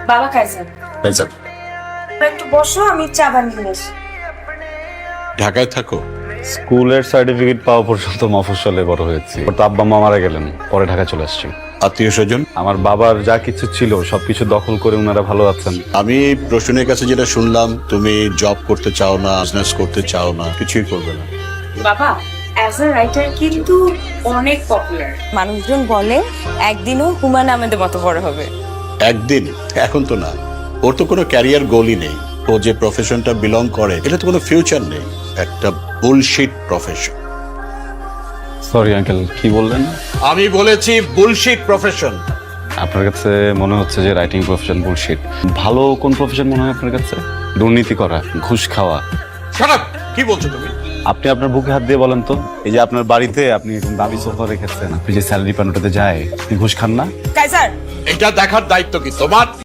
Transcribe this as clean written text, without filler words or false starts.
বাবা কাইজার ভাইজান, একটু বসো, আমি চা বানিয়ে নিয়ে আসি। ঢাকায় থাকো? স্কুলের সার্টিফিকেট পাওয়া পর্যন্ত মফস্বলে বড় হয়েছি। তো আব্বা মা মারা গেলেন, পরে ঢাকা চলে আসছি। আত্মীয় স্বজন? আমার বাবার যা কিছু ছিল সবকিছু দখল করে ওনারা ভালো আছেন। আমি প্রশ্নের কাছে যেটা শুনলাম, তুমি জব করতে চাও না, বিজনেস করতে চাও না, কিছুই করবে না। বাবা অ্যাজ আ রাইটার কিন্তু অনেক পপুলার, মানুষজন বলে একদিনও হুমায়ুন আহমেদের মতো বড় হবে। একদিন? এখন তো না। ওর তো কোনো ক্যারিয়ার গোলই নেই। ও যে প্রফেশনটা বিলং করে এটা তো কোনো ফিউচার নেই, একটা বুলশিট প্রফেশন। সরি আঙ্কেল, কি বললেন? আমি বলেছি বুলশিট প্রফেশন। আপনার কাছে মনে হচ্ছে যে রাইটিং প্রফেশন বুলশিট। ভালো কোন প্রফেশন মনে হয় আপনার কাছে? দুর্নীতি করা, ঘুষ খাওয়া। Shut up! কি বলছো তুমি? আপনি আপনার বুকে হাত দিয়ে বলেন তো, এই যে আপনার বাড়িতে আপনি এরকম দামি সোফা রেখেছেন, আপনি যে স্যালারি পান ওটাতে যায়, আপনি ঘুষ খান না? কাইজার এটা দেখার দায়িত্ব কি তোমার?